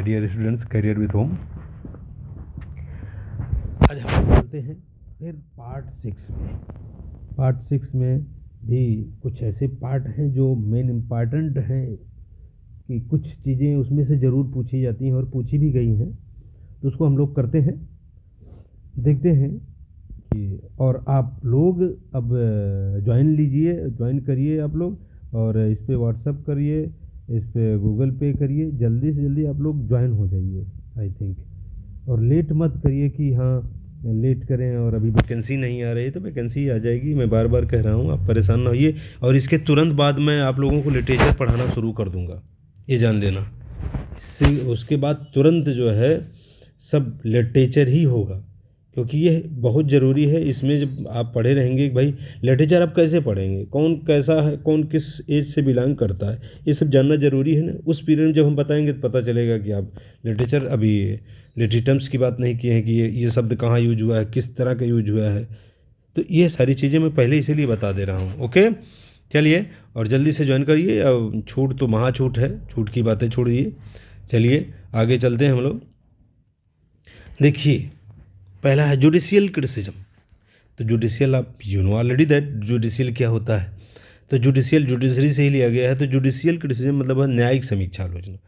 Dear students, career with home. आज हम चलते हैं फिर पार्ट 6 में भी कुछ ऐसे पार्ट हैं जो मेन इम्पॉर्टेंट हैं कि कुछ चीज़ें उसमें से ज़रूर पूछी जाती हैं और पूछी भी गई हैं, तो उसको हम लोग करते हैं, देखते हैं कि। और आप लोग अब ज्वाइन करिए आप लोग, और इस पे व्हाट्सअप करिए, इस पे गूगल पे करिए, जल्दी से जल्दी आप लोग ज्वाइन हो जाइए आई थिंक। और लेट मत करिए कि हाँ लेट करें और अभी वैकेंसी नहीं आ रही, तो वैकेंसी आ जाएगी, मैं बार बार कह रहा हूँ, आप परेशान ना होइए। और इसके तुरंत बाद मैं आप लोगों को लिटरेचर पढ़ाना शुरू कर दूँगा, ये जान लेना। इससे उसके बाद तुरंत जो है सब लिटरेचर ही होगा, क्योंकि ये बहुत ज़रूरी है। इसमें जब आप पढ़े रहेंगे भाई लिटरेचर आप कैसे पढ़ेंगे, कौन कैसा है, कौन किस एज से बिलोंग करता है, ये सब जानना ज़रूरी है ना। उस पीरियड में जब हम बताएंगे तो पता चलेगा कि आप लिटरेचर, अभी लिटरेटम्स की बात नहीं किए हैं कि ये शब्द कहाँ यूज हुआ है, किस तरह का यूज हुआ है, तो ये सारी चीज़ें मैं पहले इसीलिए बता दे रहा हूँ। ओके, चलिए और जल्दी से ज्वाइन करिए। अब छूट तो महा छूट है, छूट की बातें छोड़िए, चलिए आगे चलते हैं हम लोग। देखिए पहला है जुडिशियल क्रिटिसिज्म। तो जुडिशियल, आप you know already that judicial क्या होता है। तो जुडिशियल जुडिशरी से ही लिया गया है। तो जुडिशियल क्रिटिसिज्म मतलब है न्यायिक समीक्षा आलोचना,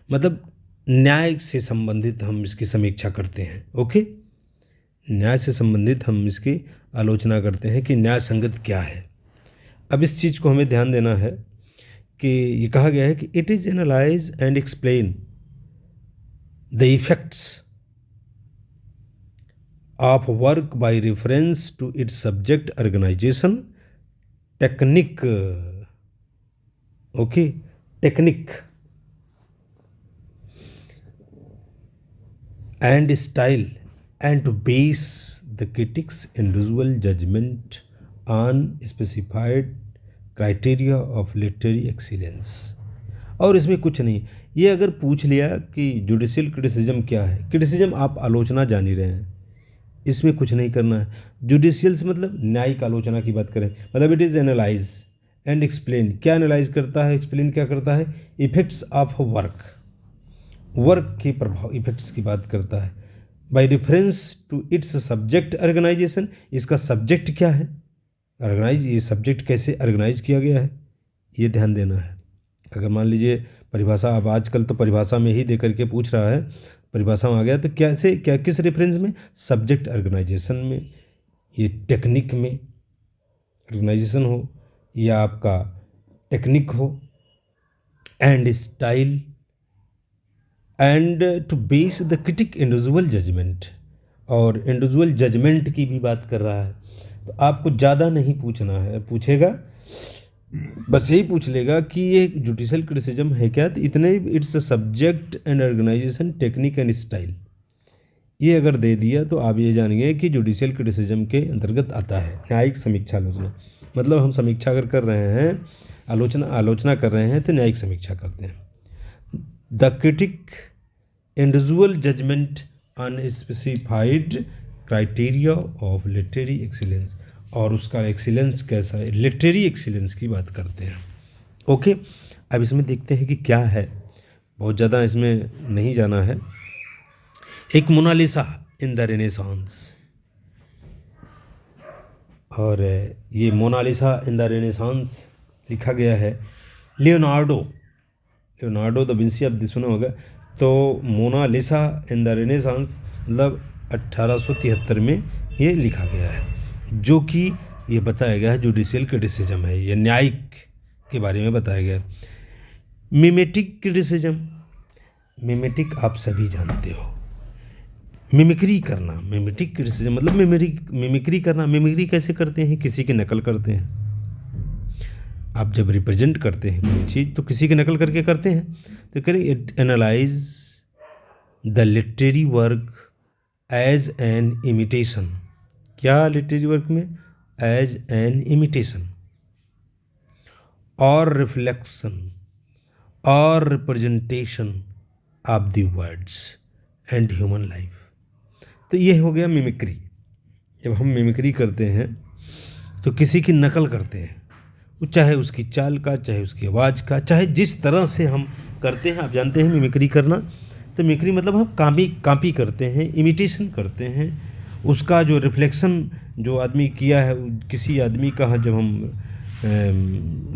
मतलब न्याय से संबंधित हम इसकी समीक्षा करते हैं। ओके, न्याय से संबंधित हम इसकी आलोचना करते हैं कि न्याय संगत क्या है। अब इस चीज़ को हमें ध्यान देना है कि ये कहा गया है कि it is analyse and explain the effects of work by reference to its subject organization, technique, okay, technique and style, and to base the critics individual judgment on specified criteria of literary excellence। और इसमें कुछ नहीं, ये अगर पूछ लिया कि judicial criticism क्या है, क्रिटिसिज्म आप आलोचना जान ही रहे हैं, इसमें कुछ नहीं करना है। जुडिशियल से मतलब न्यायिक आलोचना की बात करें, मतलब it is analyse and explain, क्या एनालाइज करता है, एक्सप्लेन क्या करता है, इफेक्ट्स ऑफ वर्क के प्रभाव, इफेक्ट्स की बात करता है। By reference to its subject organization, इसका सब्जेक्ट क्या है, ऑर्गेनाइज, ये सब्जेक्ट कैसे ऑर्गेनाइज किया गया है, ये ध्यान देना है। अगर मान लीजिए परिभाषा, अब आजकल तो परिभाषा में ही दे करके पूछ रहा है, परिभाषा में आ गया तो कैसे, क्या किस रेफरेंस में, सब्जेक्ट ऑर्गेनाइजेशन में, ये टेक्निक में ऑर्गेनाइजेशन हो या आपका टेक्निक हो, and style, and to base the critic individual judgement, और इंडिविजुअल जजमेंट की भी बात कर रहा है। तो आपको ज़्यादा नहीं पूछना है, पूछेगा बस यही पूछ लेगा कि ये जुडिशियल क्रिटिसिज्म है क्या, तो इतने ही, it's subject and organisation, technique and style, ये अगर दे दिया तो आप ये जानिए कि जुडिशियल क्रिटिसिज्म के अंतर्गत आता है न्यायिक समीक्षा आलोचना। मतलब हम समीक्षा अगर कर रहे हैं, आलोचना कर रहे हैं, तो न्यायिक समीक्षा करते हैं। The critic individual judgement on specified criteria of literary excellence, और उसका एक्सीलेंस कैसा है, लिटरेरी एक्सीलेंस की बात करते हैं। ओके, अब इसमें देखते हैं कि क्या है, बहुत ज़्यादा इसमें नहीं जाना है। एक मोनालिसा इन द रेनेसांस, और ये मोनालिसा इन द रेनेसांस लिखा गया है लियोनार्डो द विंसी, अब सुना होगा। तो मोनालिसा इन द रेनेसांस मतलब 1873 में ये लिखा गया है, जो कि ये बताया गया है जुडिशियल क्रिटिसिज्म है, ये न्यायिक के बारे में बताया गया है। मिमेटिक क्रिटिसिज्म, मिमेटिक आप सभी जानते हो, मिमिक्री करना, मिमेटिक क्रिटिसिज्म मतलब मिमिक्री करना। मिमिक्री कैसे करते हैं, किसी की नकल करते हैं। आप जब रिप्रेजेंट करते हैं कोई चीज़ तो किसी की नकल करके करते हैं, तो करें it analyse the literary work as an imitation, क्या लिटरेरी वर्क में, एज एन इमिटेशन और रिफ्लेक्शन और representation of the words and human life. तो ये हो गया मिमिक्री। जब हम मिमिक्री करते हैं तो किसी की नकल करते हैं, वो चाहे उसकी चाल का, चाहे उसकी आवाज़ का, चाहे जिस तरह से हम करते हैं। आप जानते हैं मिमिक्री करना तो मिमिक्री मतलब हम कापी करते हैं, इमिटेशन करते हैं, उसका जो रिफ्लेक्शन जो आदमी किया है, किसी आदमी का जब हम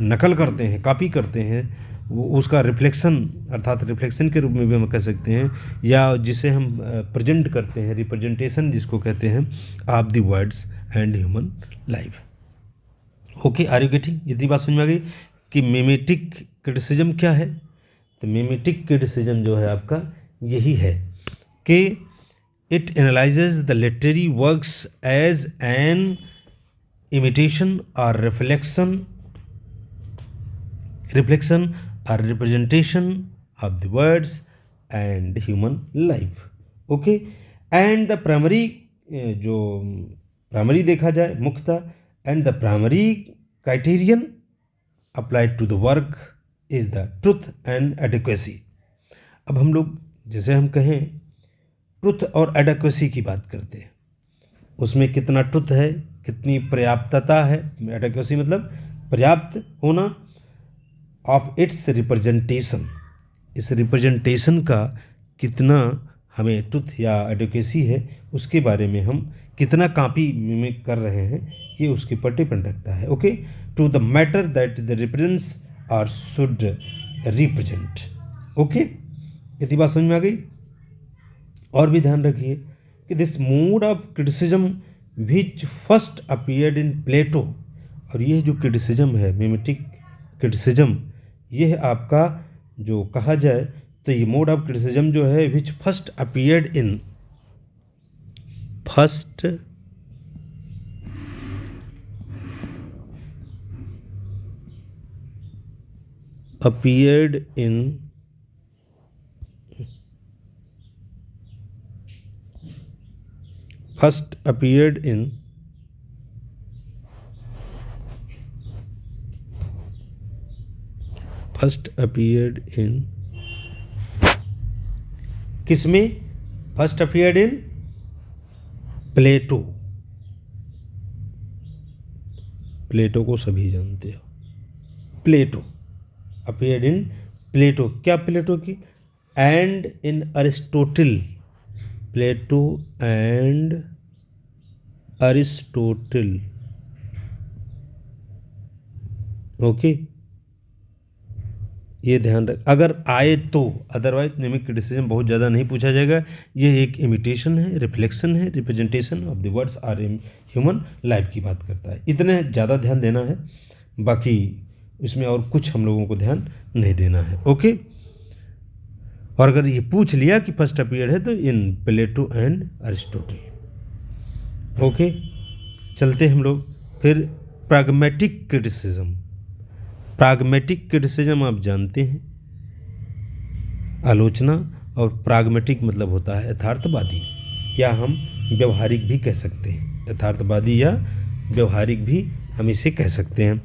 नकल करते हैं, कॉपी करते हैं, वो उसका रिफ्लेक्शन, अर्थात रिफ्लेक्शन के रूप में भी हम कह सकते हैं, या जिसे हम प्रेजेंट करते हैं, रिप्रेजेंटेशन जिसको कहते हैं, of the words and human life. Okay, are you getting? इतनी बात समझ में आ गई कि मिमेटिक क्रिटिसिज्म क्या है? तो मिमेटिक क्रिटिसिज्म जो है आपका यही है कि it analyses the literary works as an imitation or reflection or representation of the words and human life. Okay, and the primary जो प्राइमरी देखा जाए मुख्यतः, and the primary criterion applied to the work is the truth and adequacy. अब हम लोग जैसे हम कहें ट्रुथ और एडेक्वेसी की बात करते हैं, उसमें कितना ट्रुथ है, कितनी पर्याप्तता है, एडेक्वेसी मतलब पर्याप्त होना, ऑफ इट्स रिप्रेजेंटेशन, इस रिप्रेजेंटेशन का कितना हमें ट्रुथ या एडेक्वेसी है, उसके बारे में हम कितना कॉपी मिमिक कर रहे हैं, ये उसके ऊपर डिपेंड रखता है। Okay, to the matter that the represents are should represent. Okay, इतनी बात समझ में आ गई? और भी ध्यान रखिए कि this mode of criticism which first appeared in Plato, और ये जो क्रिटिसिज्म है, मिमेटिक क्रिटिसिज्म, ये है आपका जो कहा जाए तो ये मोड ऑफ क्रिटिसिज्म जो है which first appeared in first appeared in किसमें? First appeared in Plato. Plato को सभी जानते हो, प्लेटो अपीयर्ड इन प्लेटो। क्या प्लेटो की? And in Aristotle, Plato and Aristotle. Okay, ये ध्यान रख, अगर आए तो, अदरवाइज मिमिक क्रिटिसिज्म बहुत ज़्यादा नहीं पूछा जाएगा। ये एक इमिटेशन है, रिफ्लेक्शन है, representation of the words or in human life की बात करता है। इतने ज़्यादा ध्यान देना है, बाकी इसमें और कुछ हम लोगों को ध्यान नहीं देना है। ओके, और अगर ये पूछ लिया कि फर्स्ट अपीयर है तो इन प्लेटो एंड अरिस्टोटल। ओके, चलते हम लोग फिर प्राग्मेटिक क्रिटिसिज्म। प्राग्मेटिक क्रिटिसिज्म आप जानते हैं, आलोचना, और प्राग्मेटिक मतलब होता है यथार्थवादी, या हम व्यवहारिक भी कह सकते हैं, यथार्थवादी या व्यवहारिक भी हम इसे कह सकते हैं।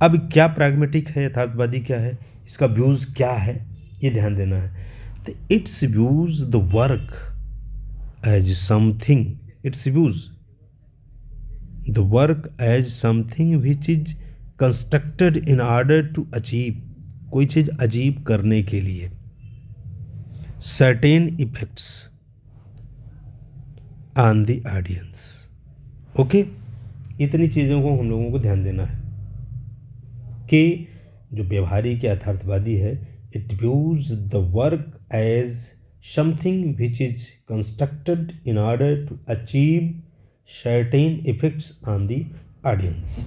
अब क्या प्राग्मेटिक है, यथार्थवादी क्या है, इसका व्यूज़ क्या है, ये ध्यान देना है। तो its views the work as something, its views the work as something which is constructed in order to achieve, कोई चीज़ अचीव करने के लिए, certain effects on the audience. Okay, इतनी चीज़ों को हम लोगों को ध्यान देना है कि जो व्यवहारिक या यथार्थवादी है, it views the work as something which is constructed in order to achieve certain effects on the audience.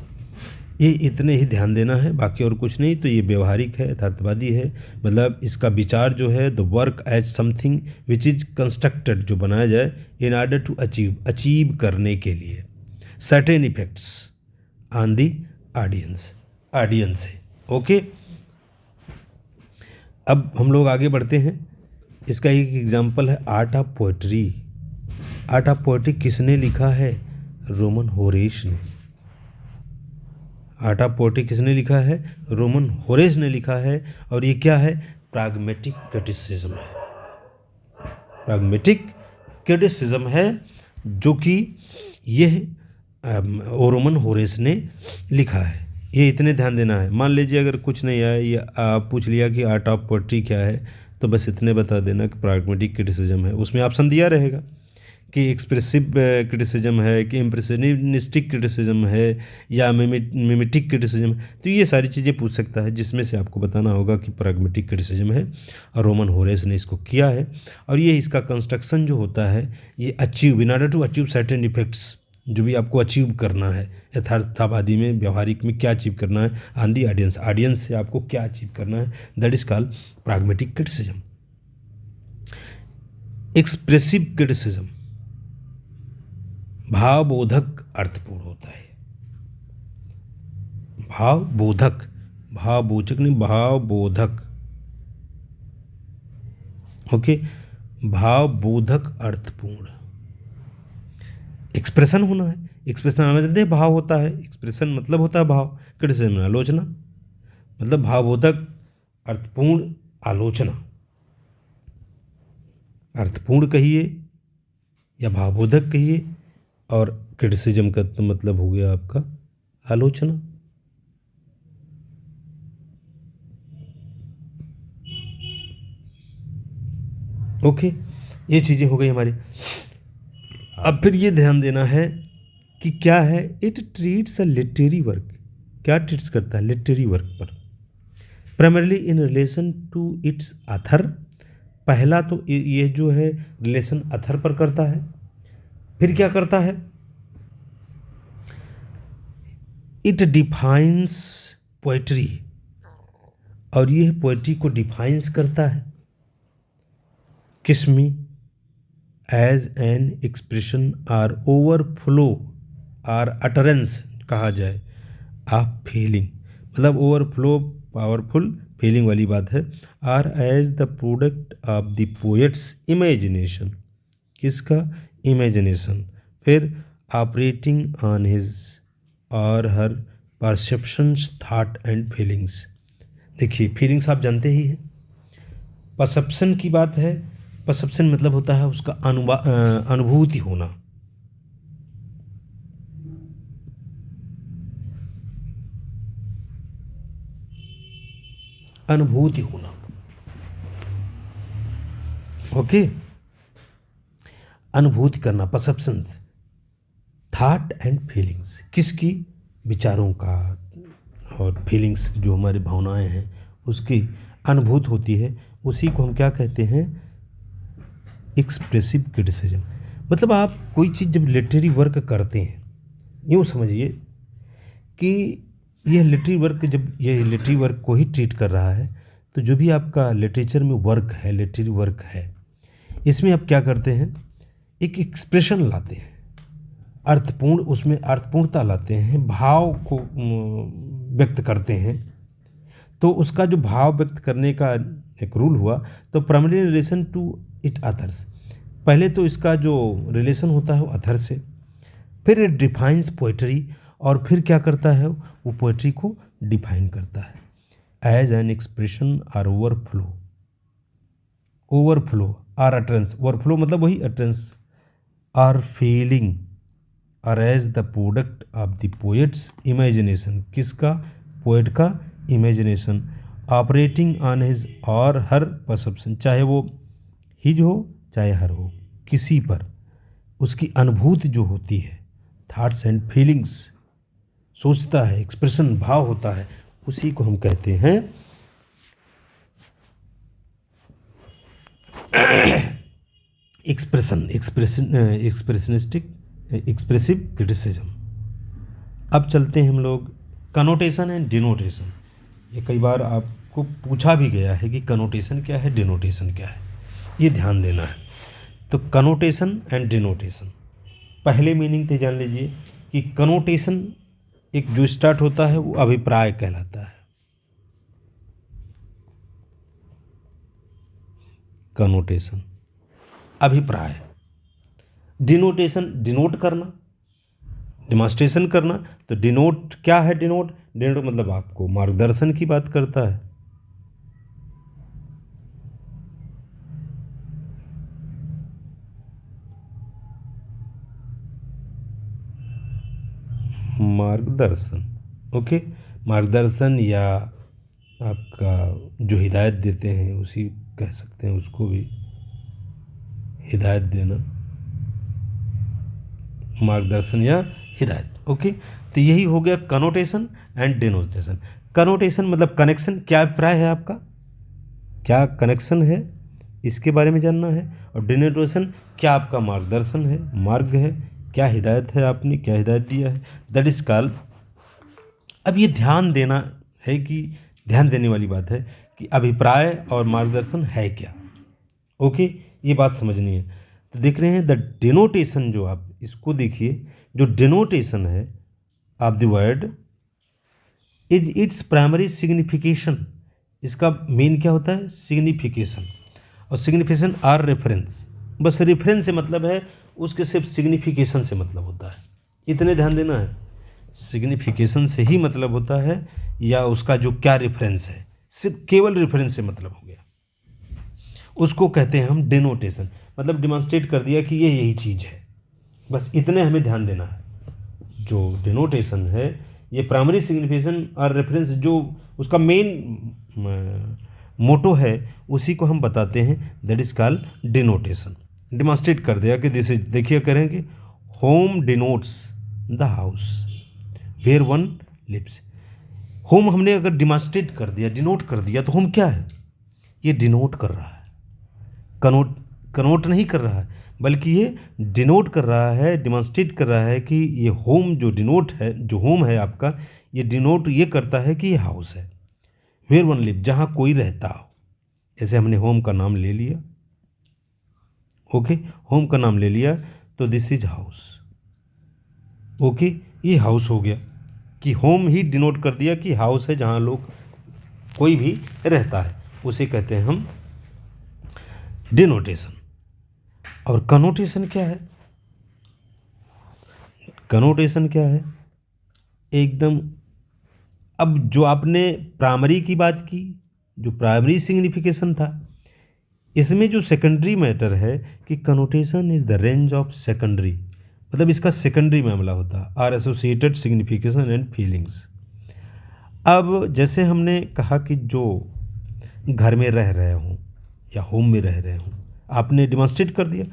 ये इतने ही ध्यान देना है, बाकी और कुछ नहीं। तो ये व्यवहारिक है, यथार्थवादी है, मतलब इसका विचार जो है the work as something which is constructed, जो बनाया जाए in order to achieve, achieve करने के लिए, certain effects on the audience, audience से। ओके, अब हम लोग आगे बढ़ते हैं। इसका एक एग्जाम्पल है art of poetry. Art of poetry किसने लिखा है? रोमन होरेस ने। आर्ट ऑफ पोएट्री किसने लिखा है? रोमन होरेस ने लिखा है। और ये क्या है? प्राग्मेटिक क्रिटिसिज्म है। प्राग्मेटिक क्रिटिसिज्म है जो कि यह रोमन होरेस ने लिखा है। ये इतने ध्यान देना है। मान लीजिए अगर कुछ नहीं आया या आप पूछ लिया कि आर्ट ऑफ पोएट्री क्या है, तो बस इतने बता देना कि प्रैग्मेटिक क्रिटिसिज्म है। उसमें ऑप्शन दिया रहेगा कि एक्सप्रेसिव क्रिटिसिज्म है, कि इम्प्रेशनिस्टिक क्रिटिसिज्म है, या मिमेटिक क्रिटिसिज्म है। तो ये सारी चीज़ें पूछ सकता है, जिसमें से आपको बताना होगा कि प्रैग्मेटिक क्रिटिसिज्म है और रोमन होरेस ने इसको किया है। और ये इसका कंस्ट्रक्शन जो होता है, ये achieve in order to achieve certain effects, जो भी आपको अचीव करना है यथार्थवादी में, व्यवहारिक में क्या अचीव करना है, ऑन दी ऑडियंस, ऑडियंस से आपको क्या अचीव करना है, that is called pragmatic criticism. Expressive criticism भावबोधक अर्थपूर्ण होता है। भावबोधक, भावबोचक नहीं, भावबोधक। ओके, भावबोधक अर्थपूर्ण। एक्सप्रेशन होना है, एक्सप्रेशन हमें जानते हैं भाव होता है, एक्सप्रेशन मतलब होता है भाव, क्रिटिसिज्म आलोचना, मतलब भावबोधक अर्थपूर्ण आलोचना। अर्थपूर्ण कहिए या भावबोधक कहिए, और क्रिटिसिज्म का तो मतलब हो गया आपका आलोचना। ओके, ये चीज़ें हो गई हमारी। अब फिर ये ध्यान देना है कि क्या है, it treats a literary work, क्या ट्रीट्स करता है लिटरेरी वर्क पर, primarily in relation to its author. पहला तो ये जो है रिलेशन ऑथर पर करता है। फिर क्या करता है, इट डिफाइंस पोएट्री, और यह पोएट्री को डिफाइंस करता है किसमें, as an expression or overflow or utterance कहा जाए ऑफ फीलिंग, मतलब ओवरफ्लो पावरफुल फीलिंग वाली बात है, or as the product of the poet's imagination, किसका, इमेजिनेशन। फिर ऑपरेटिंग ऑन हिज और her perceptions thought and feelings. देखिए फीलिंग्स आप जानते ही हैं, परसेप्शन की बात है, परसेप्शन मतलब होता है उसका अनुभूति होना। अनुभूति होना, ओके, अनुभूति करना, परसेप्शंस, थॉट एंड फीलिंग्स, किसकी, विचारों का, और फीलिंग्स जो हमारी भावनाएं हैं उसकी अनुभूत होती है, उसी को हम क्या कहते हैं, एक्सप्रेसिव क्रिटिसिज्म। मतलब आप कोई चीज़ जब लिटरेरी वर्क करते हैं, यूँ समझिए कि यह लिटरेरी वर्क, जब यह लिटरेरी वर्क को ही ट्रीट कर रहा है, तो जो भी आपका लिटरेचर में वर्क है, लिटरेरी वर्क है, इसमें आप क्या करते हैं, एक एक्सप्रेशन लाते हैं, अर्थपूर्ण, उसमें अर्थपूर्णता लाते हैं, भाव को व्यक्त करते हैं। तो उसका जो भाव व्यक्त करने का एक रूल हुआ, तो primary relation to it authors, पहले तो इसका जो रिलेशन होता है वो अथर से, फिर इट डिफाइंस पोइट्री, और फिर क्या करता है, वो पोइट्री को डिफाइन करता है as an expression or overflow, overflow or utterance, overflow मतलब वही अटरेंस, आर फीलिंग, और as the product of the poet's imagination, किसका, पोएट का इमेजिनेशन, ऑपरेटिंग ऑन हिज और हर परसेप्शन, चाहे वो हिज हो चाहे हर हो, किसी पर उसकी अनुभूति जो होती है, थॉट्स एंड फीलिंग्स, सोचता है, एक्सप्रेशन भाव होता है, उसी को हम कहते हैं एक्सप्रेशनिस्टिक एक्सप्रेसिव क्रिटिसिज्म। अब चलते हैं हम लोग कनोटेशन एंड डिनोटेशन। ये कई बार आपको पूछा भी गया है कि कनोटेशन क्या है, डिनोटेशन क्या है, ये ध्यान देना है। तो कनोटेशन एंड डिनोटेशन, पहले मीनिंग तो जान लीजिए कि कनोटेशन एक जो स्टार्ट होता है वो अभिप्राय कहलाता है, कनोटेशन अभिप्राय, डिनोटेशन डिनोट करना, डिमॉन्स्ट्रेशन करना। तो डिनोट क्या है, डिनोट, डिनोट मतलब आपको मार्गदर्शन की बात करता है, मार्गदर्शन, ओके, मार्गदर्शन या आपका जो हिदायत देते हैं उसी कह सकते हैं उसको भी, हिदायत देना, मार्गदर्शन या हिदायत। ओके, तो यही हो गया कनोटेशन एंड डिनोटेशन। कनोटेशन मतलब कनेक्शन, क्या अभिप्राय है आपका, क्या कनेक्शन है, इसके बारे में जानना है। और डिनोटेशन क्या आपका मार्गदर्शन है, मार्ग है, क्या हिदायत है, आपने क्या हिदायत दिया है, दैट इज कॉल्ड। अब ये ध्यान देना है कि ध्यान देने वाली बात है कि अभिप्राय और मार्गदर्शन है क्या। ओके, ये बात समझनी है। तो देख रहे हैं द डिनोटेशन, जो आप इसको देखिए, जो डिनोटेशन है of the word is its primary signification. इसका मेन क्या होता है, सिग्निफिकेशन। और सिग्निफिकेशन आर रेफरेंस, बस रेफरेंस से मतलब है, उसके सिर्फ सिग्निफिकेशन से मतलब होता है, इतने ध्यान देना है। सिग्निफिकेशन से ही मतलब होता है, या उसका जो क्या रेफरेंस है, सिर्फ केवल रेफरेंस से मतलब हो गया, उसको कहते हैं हम डिनोटेशन। मतलब डिमॉन्स्ट्रेट कर दिया कि ये यही चीज़ है, बस इतने हमें ध्यान देना है। जो डिनोटेशन है ये प्राइमरी सिग्निफिकेशन और रेफरेंस, जो उसका मेन मोटो है, उसी को हम बताते हैं, that is called denotation. Demonstrate कर दिया कि दिस इज, देखिए करेंगे, home denotes the house where one lives. Home हमने अगर डिमॉन्स्ट्रेट कर दिया, डिनोट कर दिया, तो होम क्या है, ये डिनोट कर रहा है, कनोट कनोट नहीं कर रहा है, बल्कि ये डिनोट कर रहा है, डिमॉन्स्ट्रेट कर रहा है कि ये होम जो डिनोट है, जो होम है आपका, ये डिनोट ये करता है कि ये हाउस है, वेयर वन लिव, जहाँ कोई रहता हो। जैसे हमने होम का नाम ले लिया, ओके, होम का नाम ले लिया, तो दिस इज हाउस। ओके, ये हाउस हो गया, कि होम ही डिनोट कर दिया कि हाउस है जहाँ लोग कोई भी रहता है, उसे कहते हैं हम डिनोटेशन। और कनोटेशन क्या है, कनोटेशन क्या है एकदम, अब जो आपने प्राइमरी की बात की, जो प्राइमरी सिग्निफिकेशन था, इसमें जो सेकेंडरी मैटर है कि connotation is the range of secondary, मतलब इसका सेकेंडरी मामला होता है, or associated signification and feelings. अब जैसे हमने कहा कि जो घर में रह रहे हों या होम में रह रहे हों, आपने डिमॉन्स्ट्रेट कर दिया,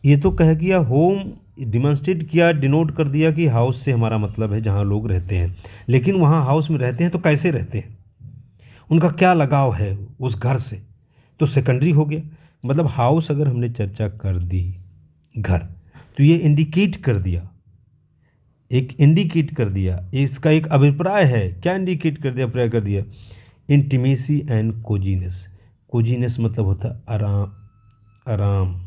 ये तो कह दिया होम, डिमॉन्स्ट्रेट किया, डिनोट कर दिया कि हाउस से हमारा मतलब है जहाँ लोग रहते हैं, लेकिन वहाँ हाउस में रहते हैं तो कैसे रहते हैं, उनका क्या लगाव है उस घर से, तो सेकेंडरी हो गया। मतलब हाउस अगर हमने चर्चा कर दी, घर, तो ये इंडिकेट कर दिया, एक इंडिकेट कर दिया, इसका एक अभिप्राय है, क्या इंडिकेट कर दिया, अभिप्राय कर दिया, इंटीमेसी एंड कोजीनेस। कोजीनेस मतलब होता है आराम, आराम,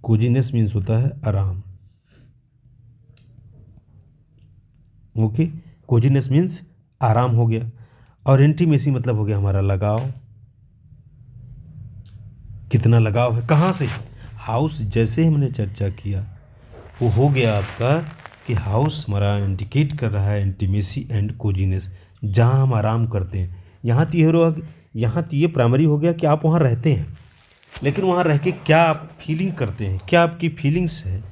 कोजीनेस मीन्स होता है आराम। ओके, कोजीनेस मीन्स आराम हो गया, और इंटीमेसी मतलब हो गया हमारा लगाव, कितना लगाव है, कहाँ से, हाउस। जैसे हमने चर्चा किया वो हो गया आपका कि हाउस हमारा इंडिकेट कर रहा है इंटीमेसी एंड कोजीनेस, जहाँ हम आराम करते हैं। यहाँ तो ये प्राइमरी हो गया कि आप वहाँ रहते हैं, लेकिन वहाँ रह के क्या आप फीलिंग करते हैं, क्या आपकी फीलिंग्स है,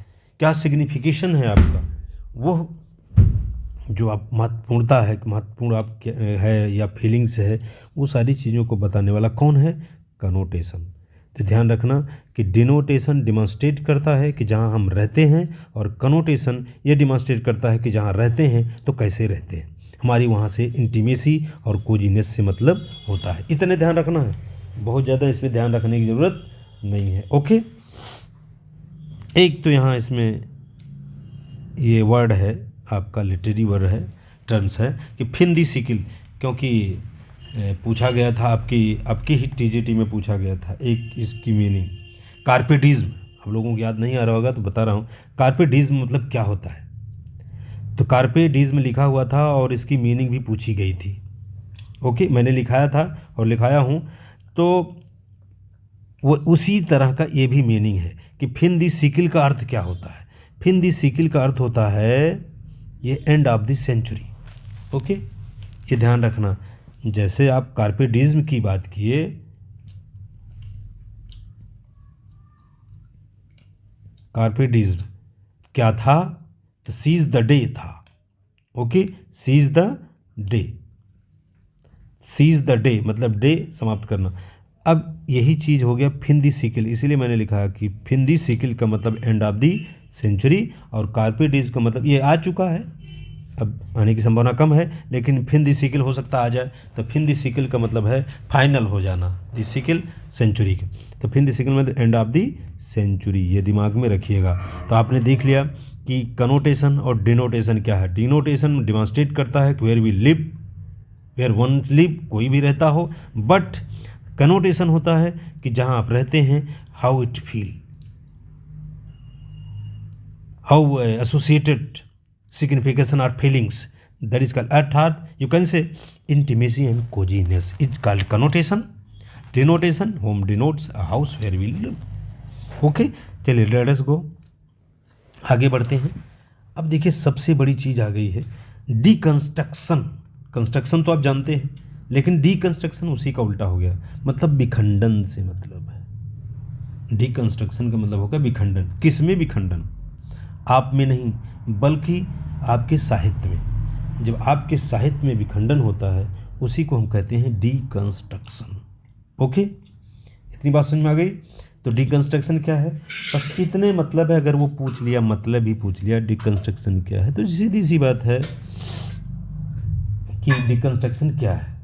क्या सिग्निफिकेशन है आपका, वो जो आप महत्वपूर्णता है, महत्वपूर्ण आप है या फीलिंग्स है, वो सारी चीज़ों को बताने वाला कौन है, कनोटेशन। तो ध्यान रखना कि डिनोटेशन डिमॉन्स्ट्रेट करता है कि जहाँ हम रहते हैं, और कनोटेशन ये डिमॉन्स्ट्रेट करता है कि जहाँ रहते हैं तो कैसे रहते हैं, हमारी वहाँ से इंटीमेसी और कोजीनेस से मतलब होता है। इतने ध्यान रखना है, बहुत ज़्यादा इसमें ध्यान रखने की ज़रूरत नहीं है। ओके, एक तो यहाँ इसमें ये वर्ड है आपका, लिटरेरी वर्ड है, टर्म्स है कि फिन दी सिकिल, क्योंकि पूछा गया था आपकी ही टीजीटी में पूछा गया था एक इसकी मीनिंग, कार्पेटिज्म। आप लोगों को याद नहीं आ रहा होगा तो बता रहा हूँ, कार्पेटिज्म मतलब क्या होता है। तो कार्पेटिज्म लिखा हुआ था और इसकी मीनिंग भी पूछी गई थी। ओके, मैंने लिखाया था और लिखाया हूँ, तो वो उसी तरह का ये भी मीनिंग है कि फिन दी सिकिल का अर्थ क्या होता है। फिन दी सिकिल का अर्थ होता है ये end of the century. Okay, ये ध्यान रखना। जैसे आप कार्पेटिज्म की बात किए, कार्पेटिज्म क्या था, तो सीज द डे था। Okay, seize the day, seize the day मतलब डे समाप्त करना। अब यही चीज़ हो गया फिन दी सिकिल, इसीलिए मैंने लिखा कि फिन दी सिकिल का मतलब एंड ऑफ दी सेंचुरी, और कार्पे डीज का मतलब ये आ चुका है, अब आने की संभावना कम है, लेकिन फिन दी सिकिल हो सकता आ जाए। तो फिन दी सिकिल का मतलब है फाइनल हो जाना, दी सिकिल सेंचुरी के। तो फिन दी सिकिल मतलब एंड ऑफ दी सेंचुरी, ये दिमाग में रखिएगा। तो आपने देख लिया कि कनोटेशन और डिनोटेशन क्या है। डिनोटेशन डिमॉन्स्ट्रेट करता है कि where we live, where one live, कोई भी रहता हो, बट कनोटेशन होता है कि जहाँ आप रहते हैं, how it feel, how associated signification or feelings, that is called अर्थात you can say intimacy and coziness is called connotation. Denotation, home denotes a house where we live. Okay, चलिए let us गो, आगे बढ़ते हैं। अब देखिए सबसे बड़ी चीज़ आ गई है डीकंस्ट्रक्शन। कंस्ट्रक्शन तो आप जानते हैं, लेकिन डीकंस्ट्रक्शन उसी का उल्टा हो गया, मतलब विखंडन से मतलब है। डीकंस्ट्रक्शन का मतलब होगा विखंडन। किस में विखंडन? आप में नहीं, बल्कि आपके साहित्य में। जब आपके साहित्य में विखंडन होता है उसी को हम कहते हैं डीकंस्ट्रक्शन। ओके, इतनी बात समझ में आ गई। तो डीकंस्ट्रक्शन क्या है, बस इतने मतलब है, अगर वो पूछ लिया, मतलब ही पूछ लिया डीकंस्ट्रक्शन क्या है, तो सीधी सी बात है कि डीकंस्ट्रक्शन क्या है।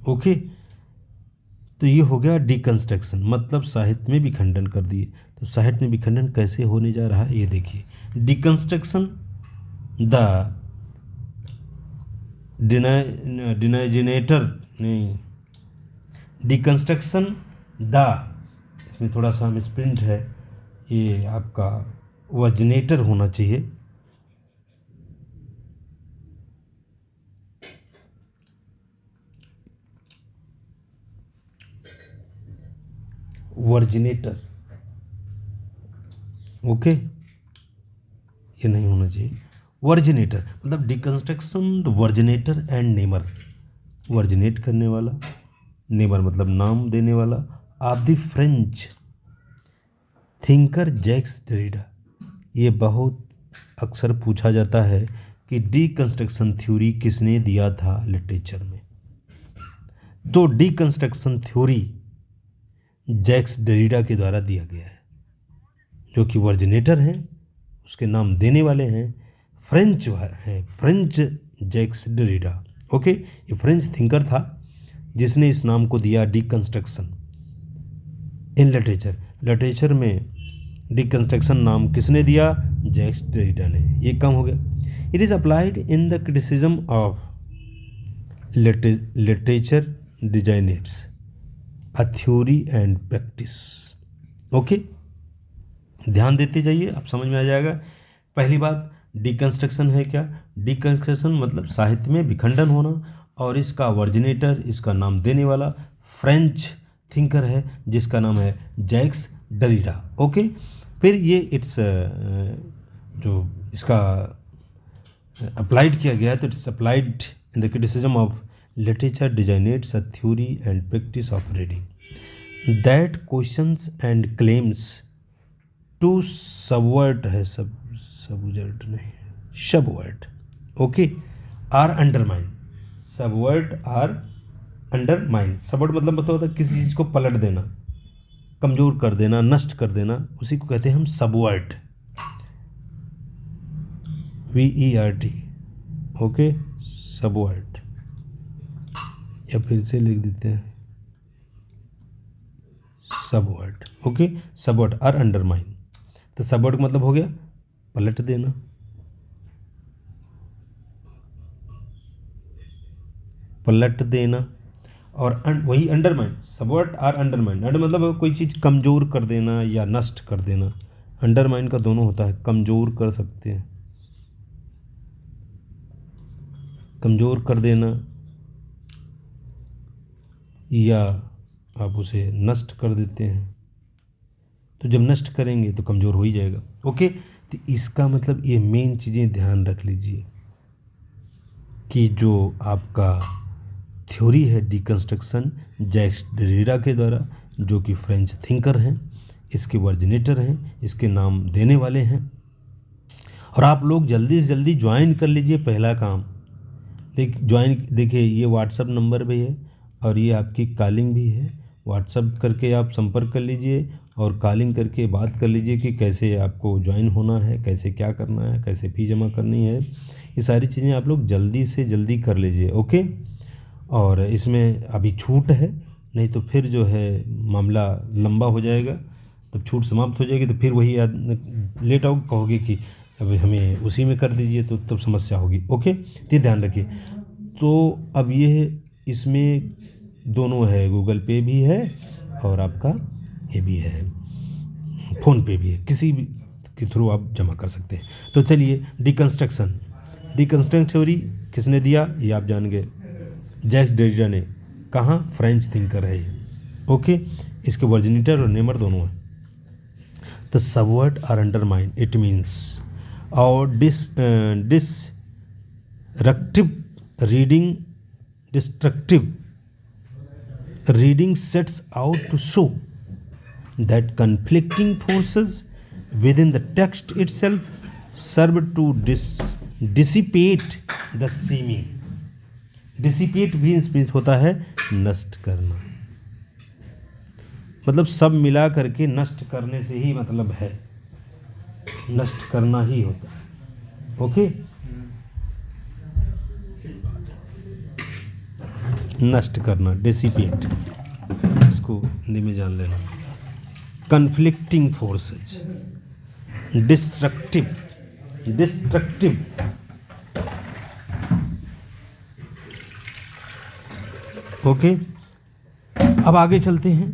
ओके, तो ये हो गया डीकंस्ट्रक्शन, मतलब साहित्य में विखंडन कर दिए। तो साहित्य में विखंडन कैसे होने जा रहा है ये देखिए। डीकंस्ट्रक्शन द डिनाइजिनेटर, नहीं, डिकंस्ट्रक्शन द, इसमें थोड़ा सा मिसप्रिंट है, ये आपका वजनेटर होना चाहिए, वर्जिनेटर। ओके, ये नहीं होना चाहिए, वर्जिनेटर मतलब deconstruction the originator and namer, originate करने वाला, नेमर मतलब नाम देने वाला, of the French thinker Jacques Derrida. ये बहुत अक्सर पूछा जाता है कि डीकंस्ट्रक्शन थ्योरी किसने दिया था लिटरेचर में। तो डीकंस्ट्रक्शन थ्योरी जैक्स डेरिडा के द्वारा दिया गया है, जो कि वर्जिनेटर हैं, उसके नाम देने वाले हैं फ्रेंच हैं, फ्रेंच जैक्स डेरिडा। ओके, ये फ्रेंच थिंकर था जिसने इस नाम को दिया डीकंस्ट्रक्शन इन लिटरेचर। लिटरेचर में डीकंस्ट्रक्शन नाम किसने दिया? जैक्स डेरिडा ने। ये काम हो गया। It is applied in the criticism of literature designates a theory and practice. Okay, ध्यान देते जाइए, आप समझ में आ जाएगा। पहली बात, डीकंस्ट्रक्शन है क्या? डीकंस्ट्रक्शन मतलब साहित्य में विखंडन होना, और इसका वर्जिनेटर, इसका नाम देने वाला फ्रेंच थिंकर है जिसका नाम है जैक्स डेरिडा। ओके, फिर ये इट्स जो इसका अप्लाइड किया गया है, तो it's applied in the criticism of literature designates a theory and practice of reading that questions and claims to subvert है, सबवर्ट नहीं, subvert. Okay, or undermine, subvert or undermine. Subvert मतलब होता है किसी चीज़ को पलट देना, कमज़ोर कर देना, नष्ट कर देना, उसी को कहते हैं हम सबवर्ट, VERT। ओके, सबवर्ट, या फिर से लिख देते हैं subvert. Okay, subvert or undermine. तो सबवर्ट मतलब हो गया पलट देना, पलट देना, और वही undermine, subvert or undermine. Under मतलब कोई चीज़ कमज़ोर कर देना या नष्ट कर देना। अंडरमाइन का दोनों होता है, कमज़ोर कर सकते हैं, कमज़ोर कर देना, या आप उसे नष्ट कर देते हैं। तो जब नष्ट करेंगे तो कमज़ोर हो ही जाएगा। ओके, तो इसका मतलब ये मेन चीज़ें ध्यान रख लीजिए कि जो आपका थ्योरी है डीकंस्ट्रक्शन जैक्स डेरिडा के द्वारा, जो कि फ्रेंच थिंकर हैं, इसके वर्जिनेटर हैं, इसके नाम देने वाले हैं। और आप लोग जल्दी से जल्दी ज्वाइन कर लीजिए, पहला काम देखिए ये व्हाट्सअप नंबर भी है और ये आपकी कॉलिंग भी है। व्हाट्सअप करके आप संपर्क कर लीजिए और कॉलिंग करके बात कर लीजिए कि कैसे आपको ज्वाइन होना है, कैसे क्या करना है, कैसे फ़ी जमा करनी है। ये सारी चीज़ें आप लोग जल्दी से जल्दी कर लीजिए, ओके। और इसमें अभी छूट है, नहीं तो फिर जो है मामला लंबा हो जाएगा, तब छूट समाप्त हो जाएगी तो फिर वही लेट आओ कहोगे कि अभी हमें उसी में कर दीजिए, तो तब समस्या होगी, ओके। तो ये ध्यान रखिए। तो अब ये इसमें दोनों है, गूगल पे भी है और आपका ये भी है, फ़ोन पे भी है, किसी भी के थ्रू आप जमा कर सकते हैं। तो चलिए डिकन्स्ट्रक्ट थ्योरी किसने दिया ये आप जान गए, जैक्स डेरिडा ने। कहाँ? फ्रेंच थिंकर है ये, ओके। इसके वर्जिनिटर और नेमर दोनों हैं। The subvert or undermine, it means और destructive reading sets out to show that conflicting forces within the text itself serve to dissipate the seeming. Dissipate means होता है नष्ट करना, मतलब सब मिला करके नष्ट करने से ही मतलब है, नष्ट करना ही होता है, ओके। नष्ट करना, डिसिपेट, इसको हिंदी में जान लेना। Conflicting forces, destructive, okay. अब आगे चलते हैं।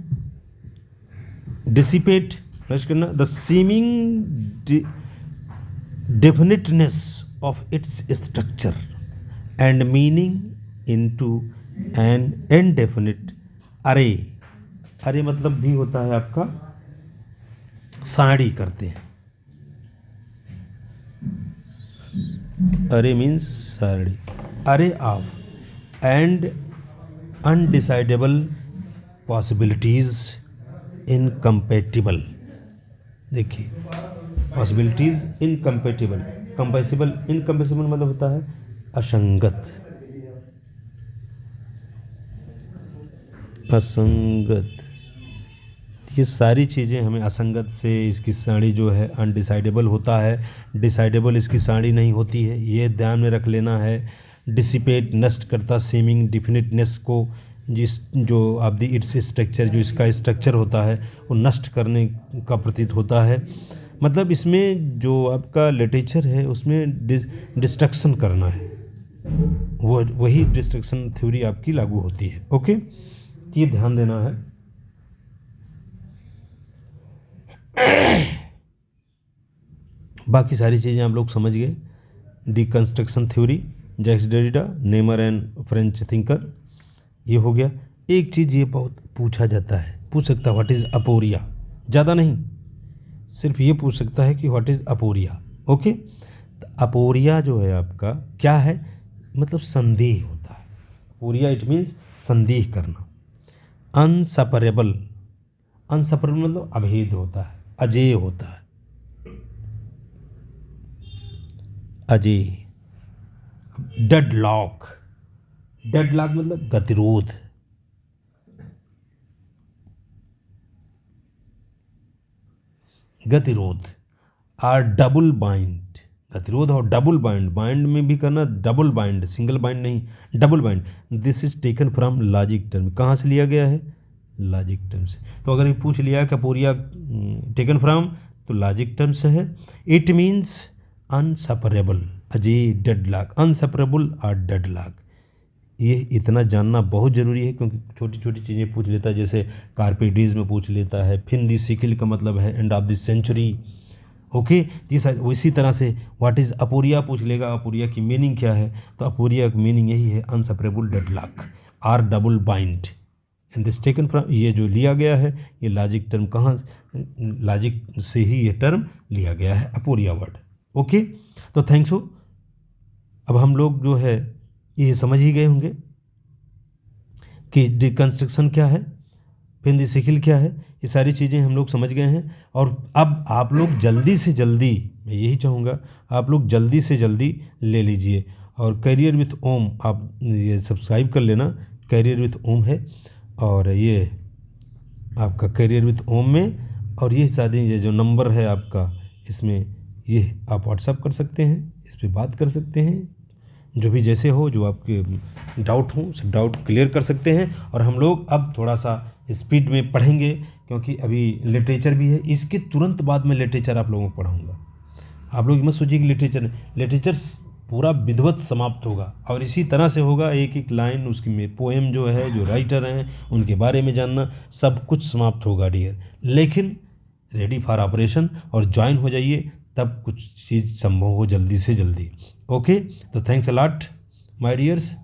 डिसिपेट, नष्ट करना, the seeming definiteness of its structure and meaning into an indefinite array. Array मतलब भी होता है आपका साड़ी करते हैं, अरे मीन्स साड़ी, अरे of and undecidable possibilities incompatible. देखिए पॉसिबिलिटीज इनकम्पेटिबल, इनकम्पेसिबल मतलब होता है असंगत, ये सारी चीज़ें हमें असंगत से, इसकी साड़ी जो है अनडिसाइडेबल होता है, डिसाइडेबल इसकी साड़ी नहीं होती है, ये ध्यान में रख लेना है। डिसिपेट नष्ट करता, सीमिंग डिफिनिटनेस को, जो आप दी इट्स स्ट्रक्चर, जो इसका स्ट्रक्चर होता है वो नष्ट करने का प्रतीत होता है। मतलब इसमें जो आपका लिटरेचर है उसमें डिस्ट्रक्शन करना है, वही डिस्ट्रक्शन थ्योरी आपकी लागू होती है, ओके। ये ध्यान देना है। बाकी सारी चीज़ें आप लोग समझ गए। Deconstruction theory, Jacques Derrida, namer and French thinker, ये हो गया। एक चीज़ ये बहुत पूछा जाता है, पूछ सकता है व्हाट इज़ अपोरिया, ज़्यादा नहीं, सिर्फ ये पूछ सकता है कि व्हाट इज़ अपोरिया, ओके। तो अपोरिया जो है आपका क्या है, मतलब संदेह होता है। अपोरिया इट मीन्स संदेह करना। अनसपरेबल, अनसपरेबल मतलब अभेद होता है, अजेय होता है, अजेय। डेडलॉक, डेडलॉक मतलब गतिरोध, गतिरोध। आर डबल बाइंड, गतिरोध और डबल बाइंड, बाइंड में भी करना डबल बाइंड, सिंगल बाइंड नहीं, double bind. This is taken from logic term, कहाँ से लिया गया है, लॉजिक टर्म से। तो अगर ये पूछ लिया कि अपोरिया टेकन फ्रॉम, तो लॉजिक टर्म से है। इट मीन्स अनसपरेबल, अजय डेडलॉक, अनसपरेबल और डेडलॉक। ये इतना जानना बहुत ज़रूरी है क्योंकि छोटी छोटी चीज़ें पूछ लेता है, जैसे कार्पे डीज में पूछ लेता है, फिन दी सिकिल का मतलब है end of the century, okay. इसी तरह से व्हाट इज़ अपोरिया पूछ लेगा, अपोरिया की मीनिंग क्या है, तो अपोरिया की मीनिंग यही है inseparable deadlock or double bind and this taken from, ये जो लिया गया है ये लॉजिक टर्म, कहाँ लॉजिक से ही ये टर्म लिया गया है, अपोरिया वर्ड, ओके। तो थैंक्स हो। अब हम लोग जो है ये समझ ही गए होंगे कि डिकंस्ट्रक्शन क्या है, फिर दी सिकिल क्या है, ये सारी चीज़ें हम लोग समझ गए हैं। और अब आप लोग जल्दी से जल्दी, मैं यही चाहूँगा आप लोग जल्दी से जल्दी ले लीजिए और करियर विथ ओम आप ये सब्सक्राइब कर लेना, करियर विथ ओम है, और ये आपका करियर विथ ओम में, और ये शादी ये जो नंबर है आपका इसमें, ये आप व्हाट्सअप कर सकते हैं, इस पर बात कर सकते हैं, जो भी जैसे हो, जो आपके डाउट हो सब डाउट क्लियर कर सकते हैं। और हम लोग अब थोड़ा सा स्पीड में पढ़ेंगे, क्योंकि अभी लिटरेचर भी है, इसके तुरंत बाद में लिटरेचर आप लोगों को पढ़ाऊँगा। आप लोग मत सोचिए कि लिटरेचर पूरा विधिवत समाप्त होगा, और इसी तरह से होगा, एक एक लाइन उसकी में पोएम जो है, जो राइटर हैं उनके बारे में जानना, सब कुछ समाप्त होगा डियर। लेकिन रेडी फॉर ऑपरेशन और ज्वाइन हो जाइए, तब कुछ चीज़ संभव हो जल्दी से जल्दी। ओके, तो thanks a lot my dears.